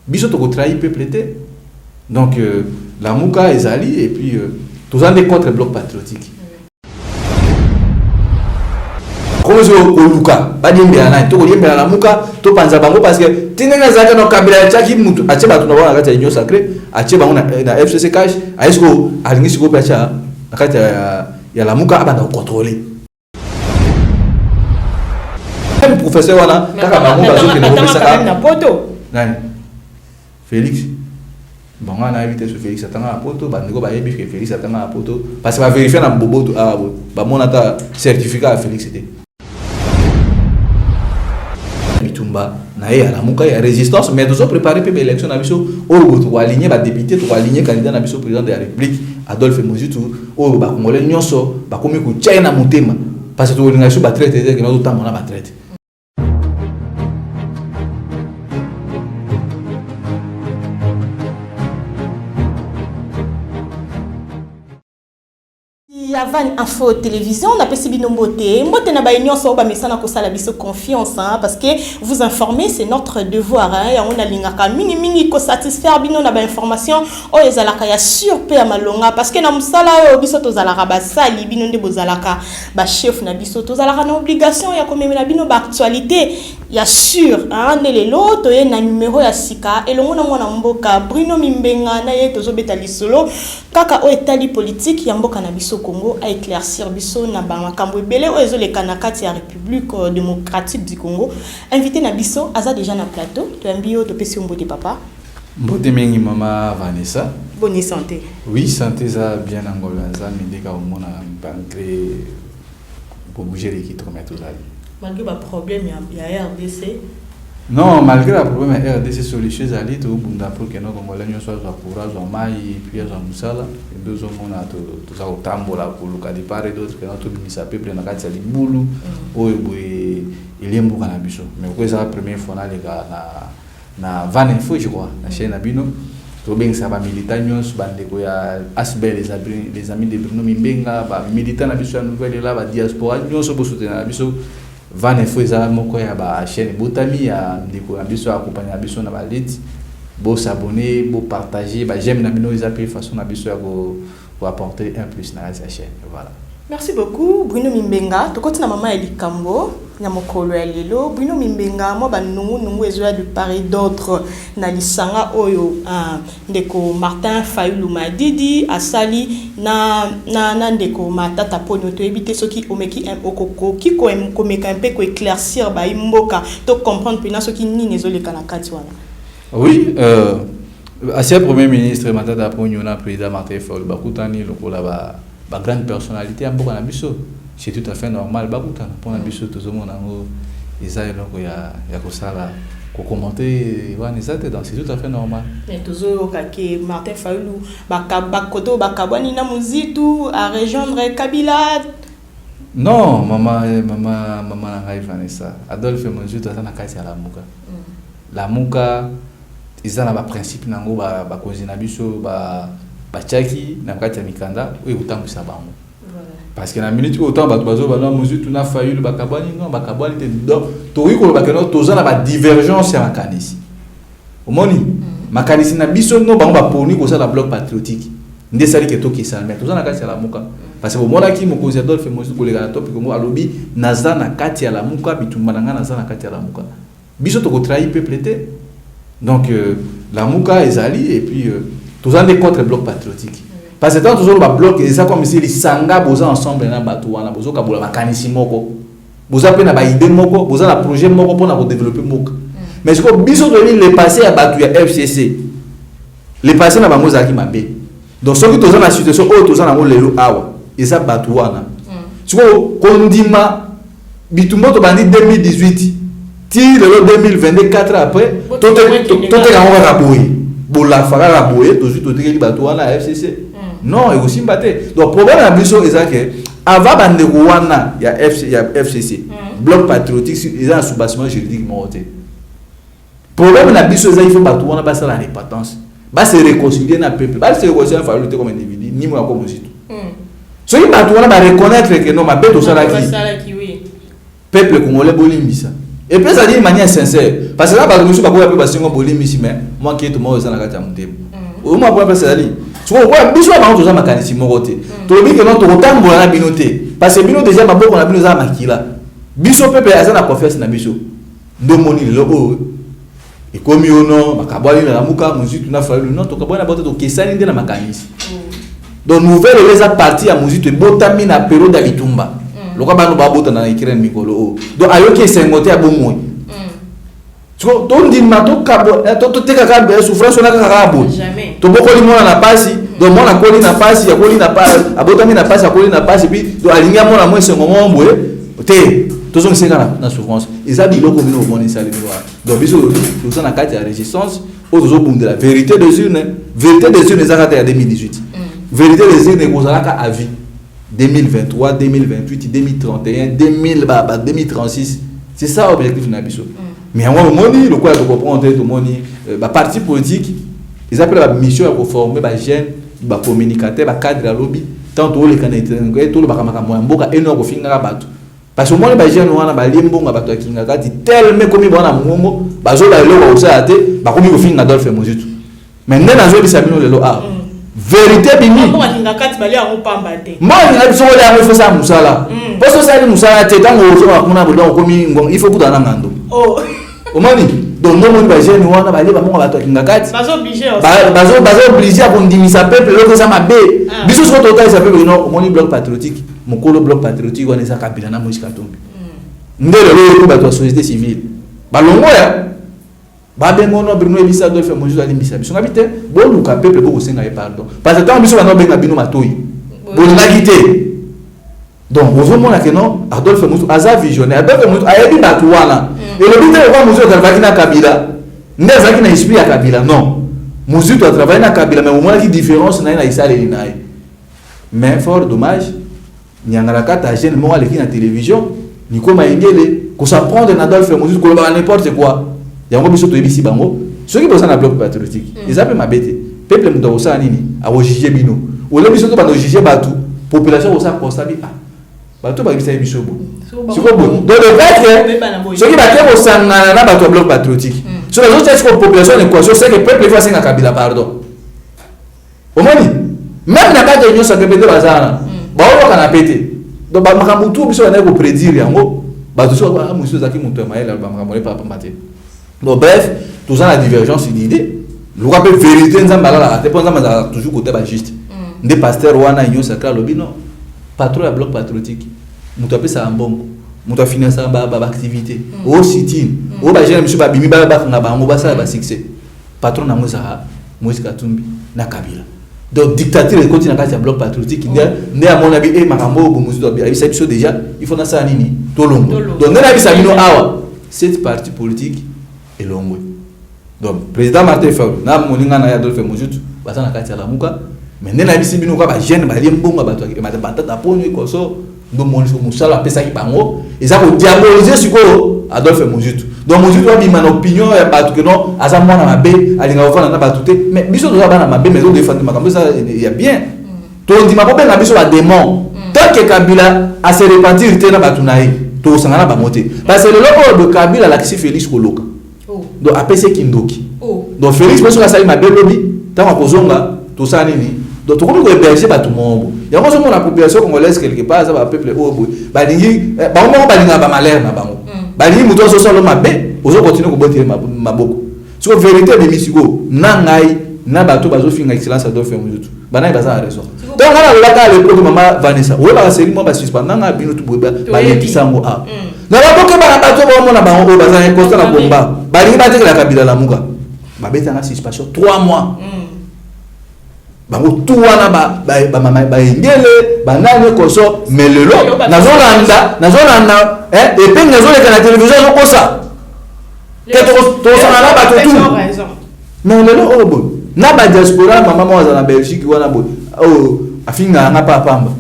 biso to trahi peuple était. Donc la Mouka ezali et puis tous en des contre bloc patriotique. Comme je Luka, pas dire bien là, to dire bien la Mouka, to panza bango parce que tinena zaka no kabila chaki mutu, acheba tunaona kati ya union sacrée, acheba na FCC cash, aesko alingi siko pacha kati ya la Mouka abanda contrôler. Même professeur wana kaka bango bazo ke no pesa na poto. Nani? Félix. Bon, on a évité sur Félix Atanga à poto, bah nego ba yebi que Félix Atanga à poto parce que va vérifier na bobo bah mon ata certificat à Félix c'était. Bitumba na ya la Mouka ya résistance mais nous avons préparé pour l'élection na biso o to aligner ba député to aligner candidat na biso président de la République Adolphe Mozitu o ba congolais nyonso ba komi ku China motema parce que to linga so ba traité que nous temps on a ba traité. Avant info télévision, on a passé binomboté. Mboté na ba union so ba mesana ko sala biso confiance parce que vous informer c'est notre devoir hein. Ya on a lingaka mingi ko satisfaire bino na ba information o ezalaka ya sur pe ya malonga parce que na musala yo biso to zalaka ba sali bino nde bozalaka ba chef na biso to zalaka na obligation ya komemela bino ba actualité ya sûr hein lelo to ye na numéro ya sika elongo na mwana mboka Bruno Mimbenga na ye tozo beta lisolo kaka o etali politique ya mboka na biso Congo à éclaircir biso na ba makambo ebele o ezoleka na kati ya République démocratique du Congo invité na biso aza déjà na plateau to ambio to pesi mbote papa mbote mengi mama Vanessa bonne santé oui santé ça bien angola ça ndeka au mona malgré pour bouger l'équipe comme tout ça malgré ba problème ya RDC. Non, malgré le problème RDC sur les choses alliées, tout le monde pour que nos Congolais soient courage en maille et puis en moussala. Et deux hommes on a tout ça au tambour là pour le cas de part et d'autre que notre ministre peuple na kati ya libulu o il est mbuka na biso. Mais quoi ça la première fois na les gars na van info je crois na chaîne na bino. To ben ça ba militant nyos bande ko ya asbel les amis de Bruno Mimbenga ba militant na biso ya nouvelle là ba diaspora nyos bo soutenir na biso. Van info za moko ya ba chaîne botami ya ndeko biso accompagner biso na ba lead bo s'abonner bo partager ba j'aime na bino ils façon na biso ya go apporter un plus na la chaîne voilà. Merci beaucoup Bruno Mimbenga to kotina mama ya likambo na mokolo ya lelo Bruno Mimbenga mo ba nungu ezoya de part et d'autre na lisanga oyo ndeko Martin Fayulu Madidi asali na ndeko matata ponyo to éviter ce qui omeki okoko ki ko komeka un peu ko éclaircir ba imboka to comprendre pena ce qui nini ezoleka na kati wana. Oui ancien premier ministre matata ponyo na président Martin Fayulu bakutani lokola ba grande personnalité en boka na biso c'est tout à fait normal bakutana pour na biso tout le monde ngo ezali loko ya ko sala ko commenter wana ezate donc c'est tout à fait normal mais toujours kake Martin Fayulu bakoto bakabwani na muzitu à rejoindre Kabila non mama na ngai Vanessa Adolphe Mozitu azana kati ya la Mouka izana ba principe nango ba kozina biso ba bachaki na kati ya mikanda o ekutambisa bango parce que na minute autant bato bazo bana Mozitu na Fayulu bakabwani non bakabwani te donc to wiko bakeno tozana ba divergence ya makanisi omoni makanisi na biso no bango ba poni ko ça la bloc patriotique ndesali ke to kisala mais tozana kati ya la Mouka parce que bomona ki mokozi Adolphe Mozitu ko lega na topic mo alobi nazana kati ya la Mouka bitumba na ngana nazana kati ya la Mouka biso to ko trahir peuple était donc la Mouka ezali et puis tous en des contre bloc patriotique parce que tant toujours ba bloc et ça comme si les sanga boza ensemble na bato wana bozo ka bola makanisi moko boza pe na ba idée moko boza na projet moko pour na ko développer moko mais ce que biso de le passé à bato ya FCC le passé na ba moza ki mabe donc ce que tous en la situation o tous en lelo awa et ça bato wana ce que kondima bitumbo to bandi 2018 ti le 2024 après tout est en raboyer bola fara raboyer tout suite to bato wana FCC non et aussi mbaté donc problème na biso ezake avant bande wana ya FCC bloc patriotique ils ont sous-bassement juridique monté problème na biso il faut bato wana basa la répétence ba se réconcilier na peuple ba se réconcilier fa lutter comme individu ni moi comme Mozitu so il bato wana ba reconnaître que non ma bête au salaki oui peuple congolais bolimbisa et puis ça dit de manière sincère parce que là bato biso ba ko ya pe ba singo bolimbisi mais moi qui est tout moi ça na kati ya mutema o ma pour passer ali so quoi biso ba to za makanisi morote to bi que non to tambola na binote parce que bino déjà maboko na bino za makila biso pepe azana confiance na biso ndo moni le o et comme yo no makabwali na muka muzitu na falu non to kabwana bote to kesani ndena makanisi donc nouvelle les a parti à muzitu botami na période ya bitumba loka bano babota na ikirene mikolo o donc ayoki sengote abomoi tu to ndima to kabo to teka ka souffrance na ka kabo to bokoli mona na pasi donc mona koli na pasi ya koli na pasi abotami na pasi ya koli na pasi puis do alinga mona mo sengo mombo te to zo nsenga na souffrance eza biloko bino boni sali do donc biso to ça na kati ya résistance o zo bunda la vérité des urnes ezaka ya 2018 vérité des urnes kozalaka à vie 2023 2028 2031 2036 c'est ça l'objectif na biso mais à un moment le quoi de comprendre tout moni ba parti politique ils appellent la mission à reformer ba jeune ba communicateur ba cadre à lobby tant to le canete to le ba kamaka mboka eno ko finga bato parce que moi ba jeune wana ba limbo nga bato kinga kati tellement comme bona mongo bazo ba lelo ko sa te ba komi ko finga Adolphe Mozitu mais nena zo bisabino lelo a vérité bimi mo kinga kati bali a pamba te moi na biso le a fa musala parce que ça musala te tango zo ba kuna bodo komi il faut kudana ngando oh omani donc non ba jeune wana ba leba mongo bato kinga kati bazo obligé à kondimisa peuple loko za mabe biso so to ta sa peuple non omoni bloc patriotique mokolo bloc patriotique wana za kabila na Moïse Katumbi ndele lo ko bato société civile balongo ya ba bengo no Bruno Ebisa Adolphe Mozitu ali mbisa biso ngabite bo luka peuple bo kosenga e pardon parce que tant biso bana benga bino matoyi bo ngakite donc vous voyez que non Adolphe Mozitu aza visionnaire Adolphe Mozitu ayebi bato wana et le but est de Mozitu travailler na Kabila ndeza ki na esprit ya Kabila non Mozitu a travaillé na Kabila mais au moins qui différence na isale linaye mais fort dommage nyangara kata jeune mo aleki na télévision ni ko maengele ko s'apprendre na Adolphe Mozitu ko ba n'importe quoi yango biso to ebisi bango ceux qui bossent na bloc patriotique ils appellent mabete peuple muto osa nini a juger bino o le biso to ba no juger batu population osa constat ah bato ba bisa biso bo siko bo donc le fait que ceux qui battent au sangana na bato bloc patriotique sur les autres est population en équation c'est que peuple va singa Kabila pardon au moni même na kata nyo sa kebede bazana ba o kana pété donc ba makambu tout biso na ko prédire yango bato so ba muso zaki muto maela ba makambu pa pambate donc bref tout ça la divergence d'idées le rappel vérité nzamba la te penza maza toujours côté ba juste ndé pasteur wana nyo sakra lobino patron ya bloc patriotique muto apesa mbongo muto finance ba activité au sit-in au ba jeune monsieur ba bimi ba nga bango ba ça ba succès patron na moza Moïse Katumbi na Kabila donc dictature et continue à bloc patriotique ndé à mon avis et makambo bo Mozitu abi ça biso déjà il faut na ça nini tolongo donc ndé na bisa bino awa cette parti politique et longwe donc président Martin Fayulu na moninga na Adolphe Mozitu basa na kati ya lamuka mais ndé na bisa bino ka ba jeune ba liembonga bato ba batata poni ko so ndo moniso musala pesa ki bango eza ko diaboliser siko Adolphe Mozitu donc Mozitu abi man opinion ya bato que non aza mwana mabe alinga ofana na bato te mais biso doza bana mabe mais on défendre makambo ça il y a bien to ndima ko benga biso ba démon tant que Kabila a se repentir te na bato nae to sangana ba moté parce que le logo de Kabila la kisi Félix Koloka donc apese kindoki donc Félix biso la sali mabe lobi tant ko zonga to ça nini donc tout comme ko héberger bato mombo ya ko zonga la population congolaise quelque part ça ba peuple obo ba lingi ba mo ba linga ba malheur na bango ba lingi muto so solo mabe ozo continuer ko botir maboko so vérité de misiko na ngai na bato bazo finga excellence Adolphe Mozitu bana baza raison donc on a la le pro maman Vanessa o la série mo ba suspendre na bino tu boba ba yekisango a na ba boke ba bato ba mo na ba o baza constant na bomba ba lingi ba tekela Kabila la muka ba beta na suspension 3 mois bango tout wana ba mama ba ngele ba nane koso melelo nazolanda et puis nazoleka na télévision ko ça que to ça na ba tout mais lelo obo na ba diaspora mama mo za na Belgique wana bo o afinga nga pa pamba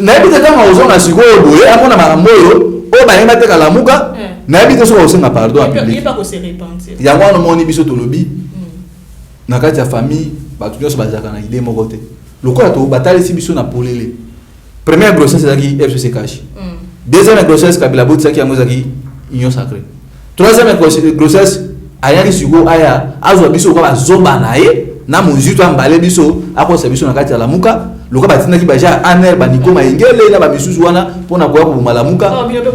na ebite kama ozonga siko obo amona makamboyo o ba yema teka la muka na ebite so osenga pardon a public pas ko se repentir ya wana moni biso to lobi na kati ya famille ba tout nyonso bazaka na idée moko te lokola to batali si biso na polele première grossesse ezaki FCC cash deuxième grossesse Kabila botisaki yango ezaki union sacrée troisième grossesse ayaki siko aya azwa biso kwa zoba na ye na muzito ambale biso akosa biso na kati ya lamuka loka batinaki baja aner baniko maingele na bamisusu wana pona kwa malamuka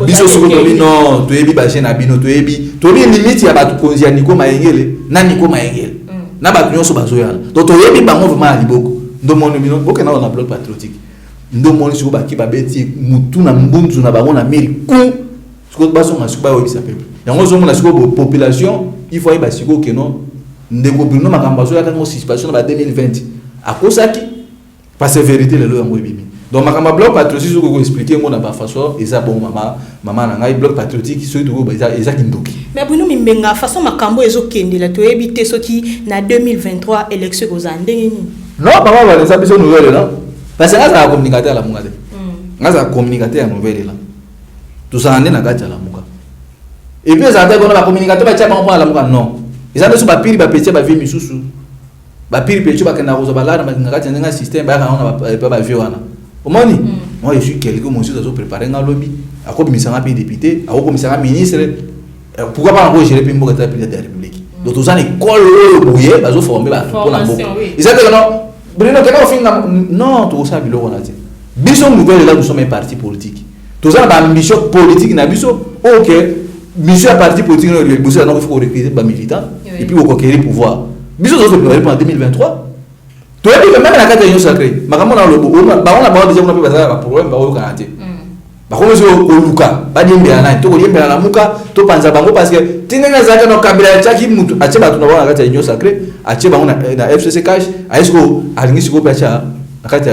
biso siko tobi non toyebi baje na bino toyebi limite ya batu konzi ya niko maingele na niko maingele na batu nyonso bazoyana donc toyebi bango vraiment liboko ndo mono bino boke na on bloc patriotique ndo mono siko baki babeti mutu na mbunzu na bango na meri ku siko baso na siko ba obisa peuple yango zo mona siko population il faut ba siko que non ndeko Bruno makambazo ya kango situation ba 2020 akosaki parce que vérité le yango bibi donc makamba bloc patriotique siko ko expliquer ngo na ba façon eza bon mama na ngai bloc patriotique so to ba eza kindoki mais Bruno mimbenga façon makambo ezokendela to ebite soki na 2023 élection kozandenge ni non papa va les biso nouvelle là parce que ça communicateur la munga de ngaza communicateur nouvelle là tout ça ande na gacha la munga et puis ça ande ko na communicateur ba tia ba la munga non ils ont ba pili ba petit ba vie misusu ba pili petit ba kana ko ba la na gacha nga système ba kana ba vie wana omoni moi je suis quelqu'un moi je dois préparer un lobby ako bimisanga pe député ako bimisanga ministre pourquoi pas encore gérer pimbo ka président de la république donc tout ça école bouillé bazo former ba pour la boue ils ont dit non Bruno comment fin non tout ça bilo wana ti biso nouvelle là nous sommes un parti politique tout ça ba ambition politique na biso OK mission à parti politique no le biso na il faut recruter ba militant et puis au conquérir pouvoir biso zo se préparer pour 2023 to ebi même na kata yo sacré makambo na lobo ba on a ba déjà on a pas problème ba o kanate ba ko zo ko luka ba dimbe na to ko dimbe na muka to panza bango parce que tinenga zaka no kabila chaki mutu ache ba tuna ba kata yo sacré ache bango na FCC cash aisko alingi siko bacha na kata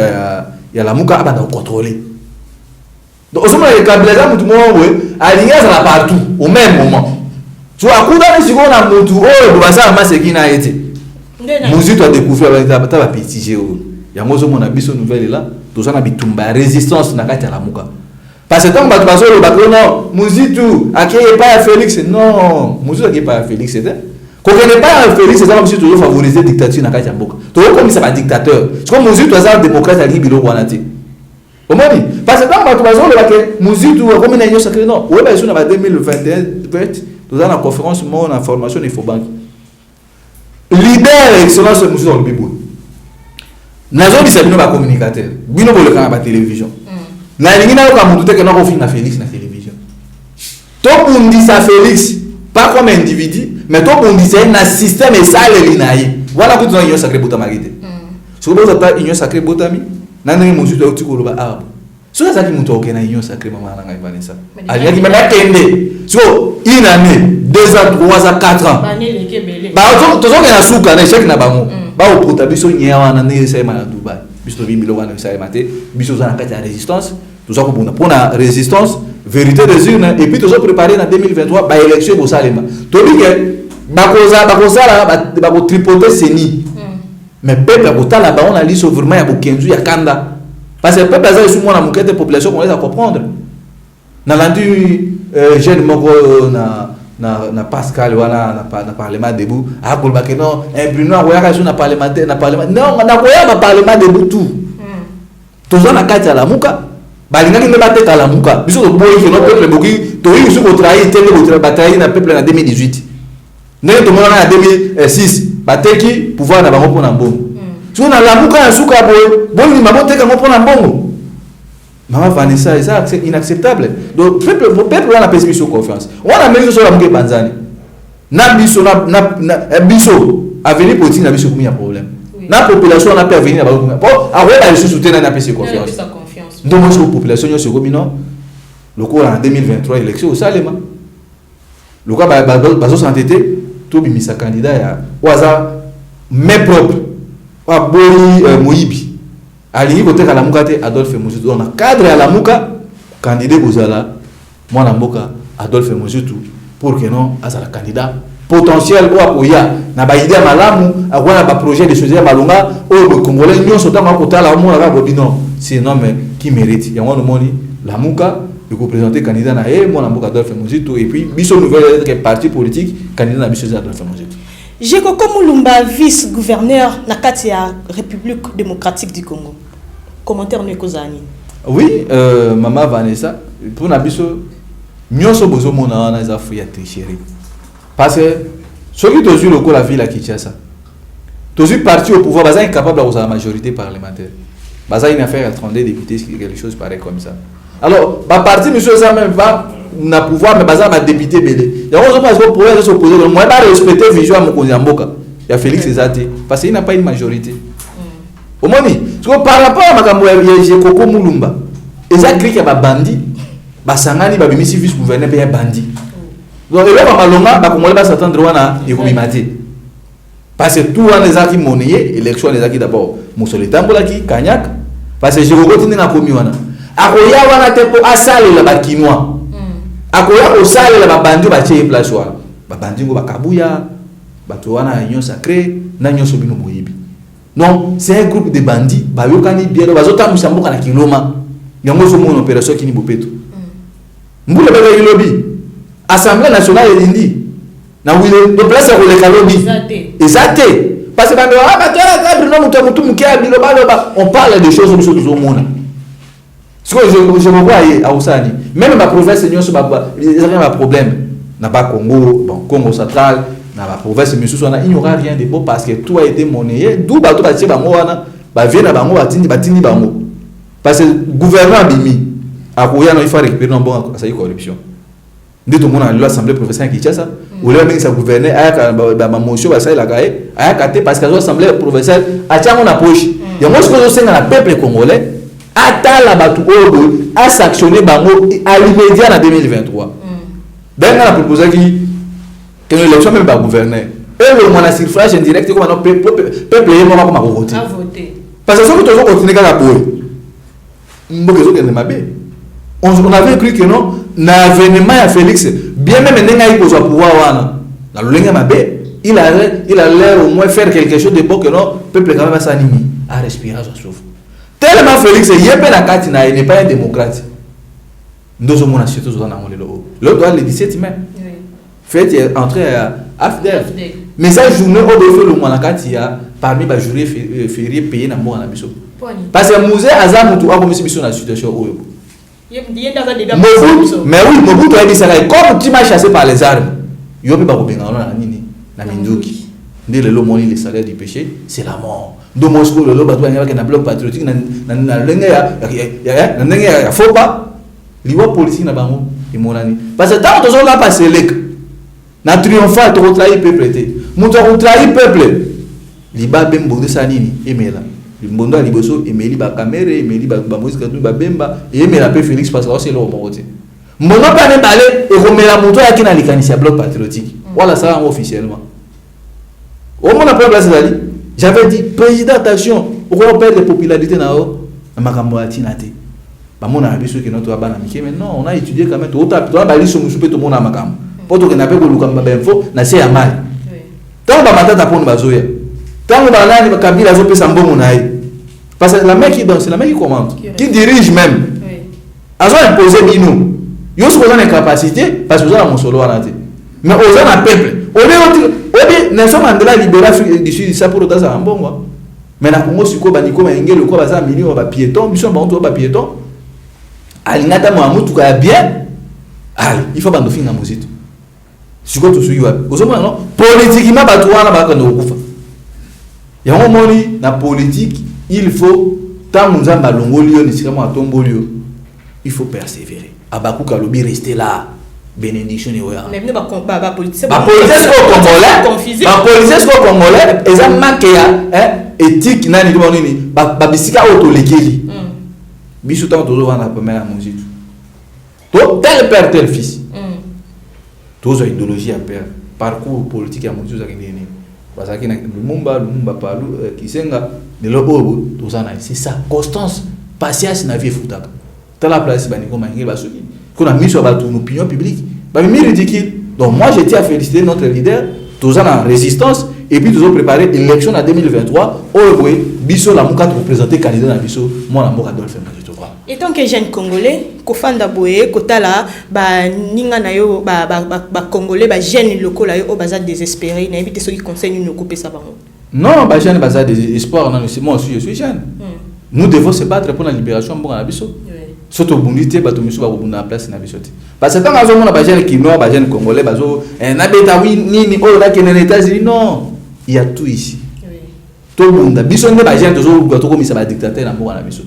ya la muka abanda contrôler donc ozoma le kabila za mutu mo we alingi za partout au même moment so akuda ni siko na mutu o do basa maseki na yete Muzi tu as découvert avec ta petit géo. Ya mozo mona biso nouvelle là, tout ça na bitumba résistance na kati ya lamuka. Parce que tant ba baso le bateau non, Muzi tu akeye pas Félix non, Muzi akeye pas Félix c'était. Ko connaît pas Félix c'est ça monsieur toujours favoriser dictature na kati ya mboka. To comme ça ba dictateur. C'est comme Muzi tu as démocrate ali bilo wana ti. Omoni, parce que tant ba baso le bateau Muzi tu comme na nyo sacré non, ouais ba sur na 2021 peut-être, tout ça na conférence mon en formation il faut banque. Leader excellence musu dans le bibo nazo bisa bino ba communicateur bino bolo kana ba télévision na lingi na ko mutu te ke na ko finna Félix na télévision to bundi sa Félix pas comme individu mais to bundi c'est un système et ça le linaye voilà ko tuna union sacré botamagite so bo ta union sacré botami na ngi musu to tikolo ba arabo so ça qui mutu okena union sacré mama na ngai Vanessa ali ki mama kende so une année 2 ans 3 ans 4 ans ba to na suka na chèque na bango ba o pota biso nyewa na ne sai ma Dubai biso bi milo wana sai mate biso za na kati ya résistance tout ça ko bona pour la résistance vérité des urnes et puis tout ça préparer en 2023 ba élection bo salema to bi ke ba koza ba ko tripoter seni mais peuple ko tala ba on a liso vraiment ya bo kenzu ya kanda parce que peuple za sous mona mukete population ko les comprendre na landu jeune moko na Pascal wana na parlement debout a kolba que non Bruno a koyaka sur na parlement non na koyaka parlement debout tout ça na kati ya la muka balingaki ne bateka la muka biso to boyi que non peuple boki to yi su ko trahir tele ko trahir na peuple na 2018 ne to mona na 2006 bateki pouvoir na bango pona mbongo so na la muka ya suka boyi ni maboteka ngo pona mbongo. Maman Vanessa, c'est inacceptable. Donc, peuple, on a payé biso confiance. On a mis sur la mouke banzani. Na biso, biso, avenir politique na biso comme il y a problème. Na population on a pas venir là-bas. Bon, après la je soutient na payé confiance. Donc, moi, la population, je suis comme non. Le cours en 2023 élection au Salema. Le cours bazo s'entêter, tout bimisa candidat ya waza mes propres. Wa boli Moibi. Alingi kote kala muka te Adolphe Muzitu on a cadre à la muka candidat bozala moi na mboka Adolphe Muzitu pour que non azala candidat potentiel ou akoya na ba idée malamu akwana ba projet de société malonga o bo congolais nyonso tanga kotala mo na ba bino c'est un homme qui mérite yango no moni la muka il ko présenter candidat na moi na mboka Adolphe Muzitu et puis biso nouvelle parti politique candidat na biso Adolphe Muzitu. Jeko Komulumba, vice-gouverneur na kati ya République démocratique du Congo. Commentaire ne kozani. Oui, maman Vanessa, pour na biso nyonso bozo mona na za fuya tricherie. Parce que ceux qui ont eu le coup la ville à Kinshasa, tous eu parti au pouvoir, ils sont incapables d'avoir la majorité parlementaire. Ils ont une affaire à 32 députés, quelque chose pareil comme ça. Alors, parti, monsieur, ça même pas na pouvoir, mais ils ont député belé. Il y a un problème de s'opposer. Moi, je vais respecter le visuel de Mboka. Il y a Félix Ezate, parce qu'il n'a pas une majorité. Au moins, par rapport à Makambo, il y a Koko Moulumba. Ils ont créé qu'il y a des bandits. Basangani ba bimisi vice gouverneur be bandi donc et là ba malonga ba ko ba s'attendre wana ekomimate parce que tout wana ezaki monnaie élection ezaki d'abord Mosoletambola ki Kanyak parce que je reconnais na komi wana akoya wana te po asale la ba kinwa akoya ko sale la ba bandi ba tie place wana ba bandi ngo ba kabuya ba to wana union sacrée na union sobino moyibi non c'est un groupe de bandits ba yokani bien ba zota musamboka na kiloma yango zo mon opération kini bopeto mbule baka ilobi assemblée nationale elindi na wile de place ko le kalobi exacté parce que bando ah ba tola Bruno mutu mukia biloba loba on parle de choses comme ça mona ce que je me vois à Osani même ma province nyonso ba ils ont un problème na ba Congo bon Congo central na ba province mais sous on a ignoré rien de beau parce que tout a été monnayé d'où ba to ba tie bango wana ba vient na bango batindi bango parce que gouvernement bimi akoya no il faut récupérer non bon ça y corruption ndito mona l'assemblée provinciale qui tient ça ou là même ça gouverneur aya ba motion ba ça la gaé aya katé parce que l'assemblée provinciale a tient on approche il y a moi ce que je sais dans le peuple congolais ata la batu obo a sanctionné bango à l'immédiat en 2023 ben on a proposé que l'élection même pas gouverneur et le mona suffrage indirect comme non peuple est comment voter parce que ce que toujours continuer à boire mbokezo que ne mabe on avait cru que non n'avènement à Félix bien même n'enga il pose pouvoir wana la lenga mabe il a l'air au moins faire quelque chose de bon que non peuple quand même s'anime à respirer à souffle tellement Félix yepé na kati na il n'est pas un démocrate ndozo mona surtout dans le doit le 17 mai fait entrer à AFDEL mais cette journée au défaut le mona kati ya parmi ba journée férié payé na mo na biso parce que musée azam tu a comme si biso na situation oyo mais oui, Mobutu a dit ça comme tu m'as chassé par les armes. Yo pe ba ko benga na nini na minduki. Ndé le moni le salaire du péché, c'est la mort. Do Moscou le ba to ngaka na bloc patriotique na lenga ya na ya faut pas. Liwa politique na bango et monani. Parce que tant que on a passé lek na triomphal to trahir peuple té. Muto ko trahir peuple. Liba bembo de sanini emela. Mbondo a liboso emeli ba caméra emeli ba Moïse Katumbi ba bemba et emela pe Félix parce que c'est le moté mbondo pa ne balé et romela moto ya kina likanisi bloc patriotique voilà ça officiellement au monde après place dali j'avais dit président attention on va perdre de popularité na o makambo atina te ba mona biso ke notre bana mike mais non on a étudié quand même tout ta ba liso musupe to mona makambo poto ke na pe ko lukamba ba info na c'est amali tant ba matata pona bazoya tant ba nani ba kabila zo pesa mbongo na ye. Parce que la mec qui danse, c'est la mec qui commande, qui dirige même. Ils ont imposé Bino. Ils ont une capacité parce que vous avez mon solo à mais aux gens un peuple. On Nelson Mandela libéré l'Afrique du Sud, ça pour autant ça un bon quoi. Mais la Congo Siko Baniko Mengé le quoi ça million va piéton, mission bon toi va piéton. Alinata Mohamou tout cas bien. Allez, il faut bando fin na musique. Siko tout suivi. Aux gens non politiquement ba toi na ba ka no kufa. Ya on moni na politique. Il faut, tant que nous avons il faut persévérer. Abakou Kalobi rester là. Bénédiction et oya. Mais pas politique. Pas politique congolais. Ils ont manqué éthique nani demandé ni. Ba bisika auto lekeli. Bisu tant toujours on a pas mal à manger. Tel père tel fils. Tous ont idéologie à père. Parcours politique à manger ça qui n'est. Parce que Lumumba Palu Kisenga de l'obo c'est ça constance patience na vie futaka dans la place bani comme ngé ba soki qu'on a mis sur une opinion publique ba mi ridicule donc moi j'étais à féliciter notre leader tous en résistance et puis tous ont préparé l'élection en 2023 au biso la muka représenter candidat na biso moi na mboka Adolphe Majuto. Et tant que jeune congolais kofanda boye kotala ba ninga na yo ba congolais ba jeune locaux là yo baza désespéré na éviter ceux qui conseillent nous couper ça bango. Non, bah jeune baza des espoirs non, moi aussi je suis jeune. Nous devons se battre pour la libération mboka na biso. Soto bundité bato misu ba bunda place na biso te. Parce que quand azo mona ba jeune kinois, ba jeune congolais bazo na beta oui nini oh là qui les États-Unis non, il y a tout ici. Oui. Tout bunda biso ne ba jeune tozo bato comme ça ba dictateur na moko na biso.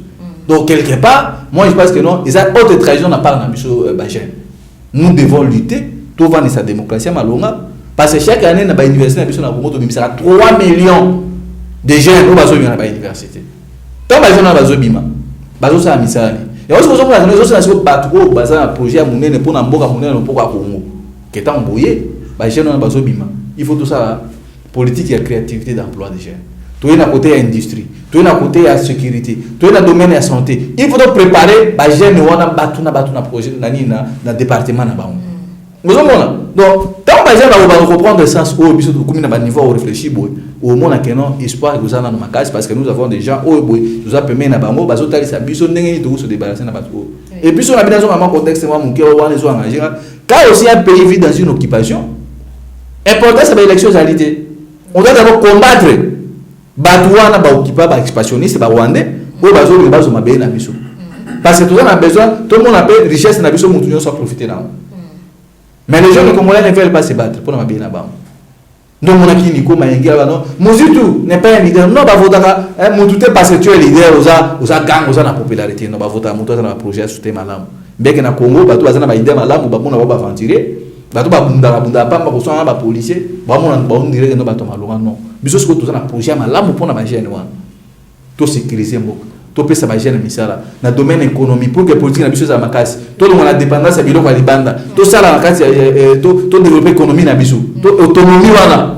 Donc quelque part, moi je pense que non, ils ont haute trahison na part na biso ba jeune. Nous devons lutter pour vendre sa démocratie malonga parce que chaque année na ba université na biso na Congo to bimisa 3 millions de jeunes au bazo na ba université. Tant ba jeune na bazo bima. Bazo sa misali. Et aussi, nous avons un projet à monnaie pour n'importe monnaie pour Congo. Qui est emboyé, il faut tout ça, politique et créativité d'emploi des jeunes. Tout est à côté de l'industrie, tout est à côté de la sécurité, tout est dans le domaine de la santé. Il faut préparer les jeunes qui ont un projet dans le département. Donc, tant que les jeunes vont reprendre le sens au niveau où réfléchir, au moins qu'il y a un espoir que nous avons dans ma case parce que nous avons des gens qui nous ont permis de se débarrasser. Et puis, on a bien dans un contexte, quand aussi un pays vit dans une occupation, important c'est l'élection égalité. On doit d'abord combattre Batouana, Baoukipa, Expansionniste, Rwandais, ou Bazo, Bazo, Mabé, Nabiso. Parce que tout le monde a besoin, tout le monde appelle richesse, Nabiso, Moutounion, soit profiter là. Mais les gens congolais ne veulent pas se battre pour Mabé, Nabam. Donc, mon aki Nico Mayenga, non, Mouzoutou n'est pas un leader. Non, bah, votera, Mouzoutou parce que tu es leader, aux gang, aux la popularité. Non, bah, votera, Mouzoutou dans le projet à soutenir Malam. Mais que na Congo, bah, tout va na idée Malam, ou bah, on va aventurer. Bah, tout va bunda, pas, pour soi, bah, policier. Bah, on dirait que non, bah, Thomas non. Bisos que tout ça na projet Malam pour na bagène, ouais. Tout sécuriser, tout peut ça bagène, misala. Na domaine économique, pour que politique na bisos à ma casse. Tout le monde a dépendance à Biloko à Libanda. Tout ça, la casse, tout développer l'économie na biso. Tout autonomie, voilà.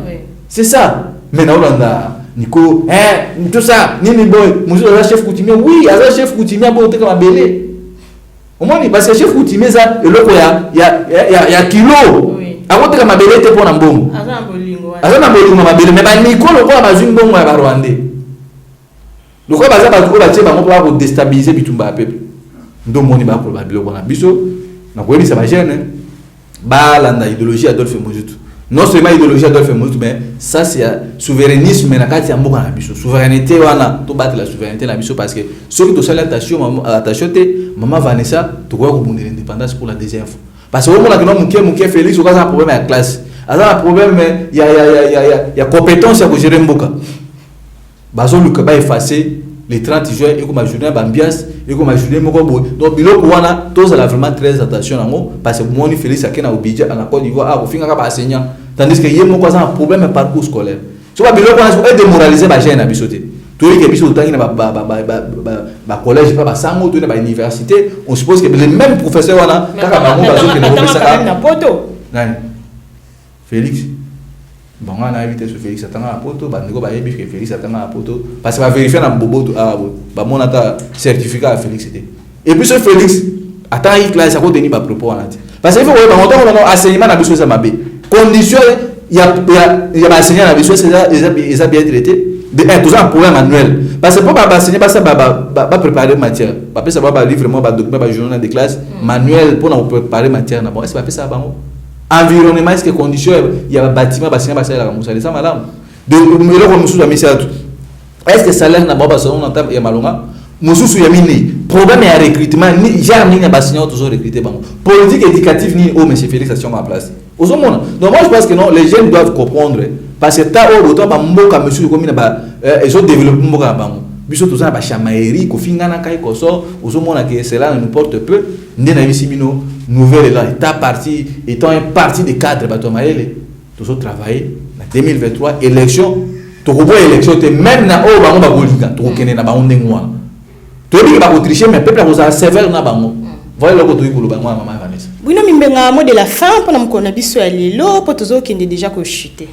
C'est ça. Mais là, Nico, tout ça, Nini Boy, monsieur le chef coutumier, oui, le chef coutumier, bon, t'es comme un belé. Au moins, parce que le chef coutumier, ça, il y a kilo. Avant, t'es comme un belé, t'es pour un bon. Avant, un bolingo, ma belé, mais Nico, le quoi, ma zune bon, ma Rwandais. Le quoi, ça, va déstabiliser Bitumba peuple. Donc, mon iba pour la belé, on a biso, on a quoi, ça va gêner. Bah, l'idéologie Adolphe Mobutu. Non seulement l'idéologie Adolphe Mobutu, mais ça c'est souverainisme mais na kati ya mboka na biso. Souveraineté wana to battre la souveraineté na biso parce que ceux qui to sala attention maman Vanessa to quoi ko bunda l'indépendance pour la deuxième fois. Parce que au moment que mon Félix au un problème à classe. A un problème il y a compétence à gérer mboka. Bazo le ba effacer les 30 juin et comme journée bambias et comme journée moko boy. Donc biloko wana tous à la vraiment très attention nango parce que moi ni Félix akena obidja en Côte d'Ivoire a ofinga ka enseignant tandis que yemo ko un problème parcours scolaire. Tu vois biloko wana est démoraliser ba jeune na bisoté. To que biso tangi na ba collège pas ba sango to na ba université, on suppose que les mêmes professeurs wana kaka bango bazo ke na professeur na poto. Nani? Félix. Bon, on a invité sur Félix Atanga à Poto, bah nous avons que Félix Atanga à Poto, parce que va vérifier dans Bobo bah mon ata certificat à Félix c'était. Et puis ce Félix, attends il classe à côté ni pas propos en ati. Parce que il faut voir bah on enseignement na biso ça mabé. Condition il y a enseignement na biso c'est ça bien traité. De tout ça un problème manuel. Parce que pour pas enseigner pas ça bah préparer matière. Pas ça va livre moi bah document bah journal de classe manuel pour nous préparer matière na bon. Est-ce pas ça bah environnement est-ce que condition il y a un bâtiment bâtiment basé là ça ça madame de le comme sous la mise est-ce que salaire n'a pas ça on entend il y a malonga mususu ya mini problème ya recrutement ni genre ni bâtiment toujours recruter bon politique éducative ni oh monsieur Félix station à place aux hommes donc moi je pense que non les jeunes doivent comprendre parce que ta au autant ba mboka monsieur comme ba ils ont développé mboka bango biso tout ça ba chamaillerie ko fingana kai ko so aux hommes que cela ne nous porte peu ndena bisi bino nouvelle là état parti étant un parti de cadre bato maele tous travailler en 2023 élection to ko élection te même na o bango ba bolika to kene na ba onde ngwa to bi ba ko tricher mais peuple ko sévère na bango voilà le ko to ikulu bango maman Vanessa bino mimbenga mot de la fin pour na mkona biso ya lelo po tozo kende déjà ko chuter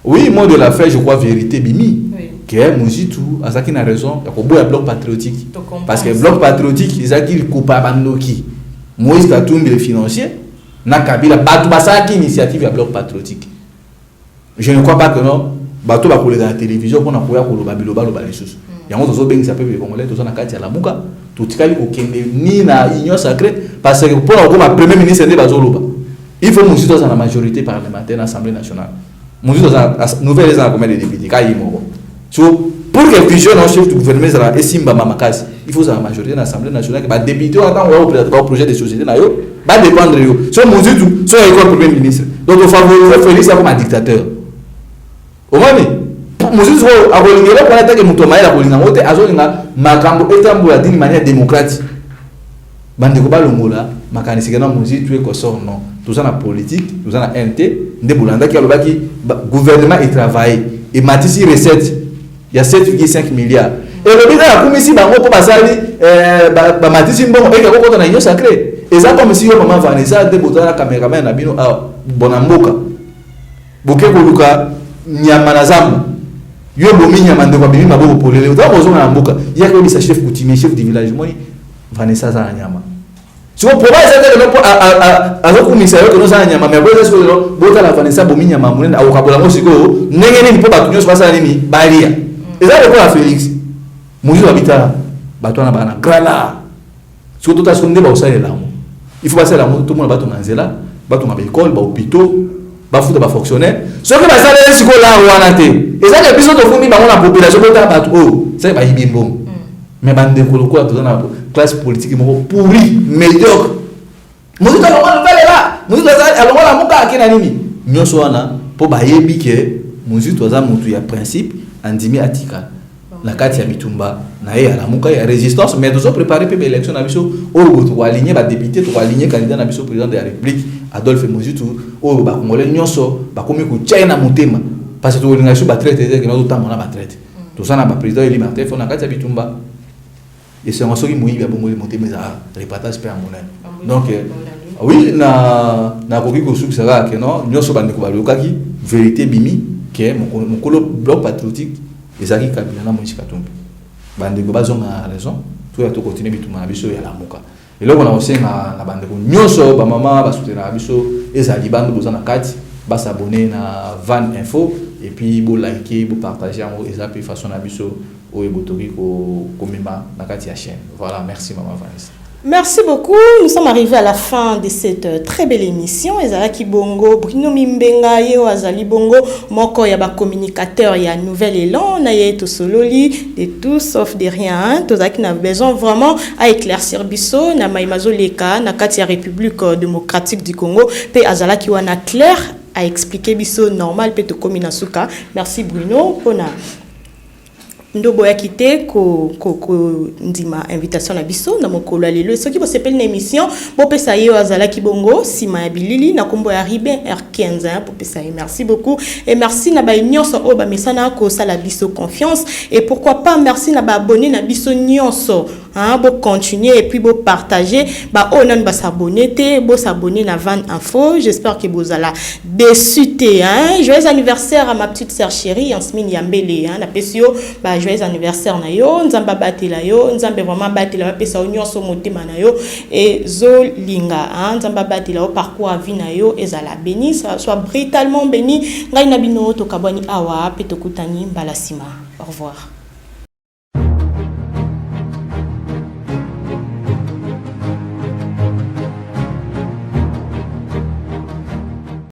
oui mot de la fin je crois vérité bimi que Mozitu azaki na raison ya ko boya bloc patriotique parce que bloc patriotique izaki coupa bandoki Moïse Katumbi le financier na Kabila batu basaki initiative ya bloc patriotique. Je ne crois pas que non bato ba kolela la télévision pour na koya ko loba biloba loba les choses. Yango tozo bengi sa peuple congolais tozo na kati ya lamuka to tikali ko kende ni na union sacrée parce que pour na ko premier ministre ne bazo loba. Il faut Mozitu dans la majorité parlementaire à l'Assemblée nationale. Mozitu dans nouvelle les combien de députés ka yimo. So pour que fusion au chef du gouvernement et Simba Mamakasi il faut la majorité de l'Assemblée nationale qui va député au projet de société va dépendre de eux. Soit Mouzou, soit le Premier ministre. Donc il faut favoriser Félix comme un dictateur. Au moins, Mouzou, il faut avoir pour l'attaque de Moutomaï, la police, Makambo est d'une manière démocratique. Bande Koba Longola, Makanisigana Mouzou, tu es quoi non. Tout ça dans la politique, tout ça dans la NT, de Boulanda qui a le gouvernement et travail. Et Matissi recette, il y a 7,5 milliards. Et le bilan a comme ici, pour passer Matissi bon, et quand on a une sacré. Et ça comme si on maman Vanessa, de Boutana la caméraman, a bino à Bonamboka. Bouke Koluka, Nyamanazam. Yo bomi Nyamande kwa bimi mabo pour les autres, on a Mboka. Il y a que le chef coutumier, chef du village, moi, Vanessa Zanyama. Si on provide ça, à commissaire que nous avons, mais après, est-ce que vous avez Vanessa Bominia Mamoun, à Okabola Mosiko, n'est pas battu sur sa ligne, Baria. Et ça, le quoi à Félix Moujou habita, Batouana Bana, Grala. Surtout à ce qu'on débat au sein de l'amour. Il faut passer à l'amour, tout le monde va tomber en zéla, va tomber à l'école, va au hôpital, va foutre, va fonctionner. Ce qui va s'aller, c'est qu'on l'a ouanaté. Et ça, les personnes qui font la population, c'est pas Ibimbo. Mais bande de Koloko, dans la classe politique, pourri, médiocre. Nous sommes là. Nous sommes là. Nous sommes là. Pour bailler que nous sommes là. Il y a principe. Andimi Atika. La carte ya Bitumba. Na ya la muka ya résistance. Mais nous sommes préparés pour l'élection. Nous sommes alignés député, nous sommes alignés candidat na biso président de la République. Adolphe Mozitu. Nous sommes alignés. Nous sommes China Mutema. Parce que nous sommes alignés. Nous sommes alignés. Tout ça, le président Eli Martin, il faut la Bitumba. Et c'est un seul qui m'a monté mes repartage per monnaie. Donc, oui, na koki ko suk sera que non, nous sommes bande ko balokaki vérité bimi que mon colo bloc patriotique ezaki kabila na mochika tombe. Bande ko bazonga raison, tout ya to continuer bituma biso ya la moka. Et là on a aussi na bande ko nyoso ba mama ba soutenir biso ezali bande bozana kati ba s'abonner na Van Info et puis bo liker, bo partager en ezali façon na biso. Voilà, merci Maman Vanessa. Merci beaucoup. Nous sommes arrivés à la fin de cette très belle émission. Ezalaki Bongo, Bruno Mimbenga, Yeo Azali Bongo, Moko Yaba communicateur, il y a un nouvel élan, Naye Tosololi, de tout sauf de rien. Tozaki n'a besoin vraiment à éclaircir Bisso, na Maimazo Leka, na Katia République démocratique du Congo, pe Azalaki wana clair à expliquer Bisso normal, pe to Kominasuka. Merci Bruno, Pona. Ndobo ya kité ko ndima invitation na biso na mokolo alelo soki bo sepeli na émission bo pesa yo azala ki bongo sima ya bilili na kombo ya Ribin R15 pour pesa yo. Merci beaucoup et merci na ba nyonso o ba mesana ko sala biso confiance et pourquoi pas merci na ba abonné na biso nyonso hein bo continuer et puis bo partager ba onan ba s'abonner te bo s'abonner na Van Info. J'espère que vous allez déçu te hein. Joyeux anniversaire à ma petite sœur chérie Yasmine Yambele hein na pesio ba joyeux anniversaire na yo nzamba batela yo nzambe vraiment batela pesa nyonso motema na yo et zo linga hein nzamba batela parcours à vie na yo ezala béni soit brutalement béni ngai na bino to kabwani awa pe to kutani balasima. Au revoir.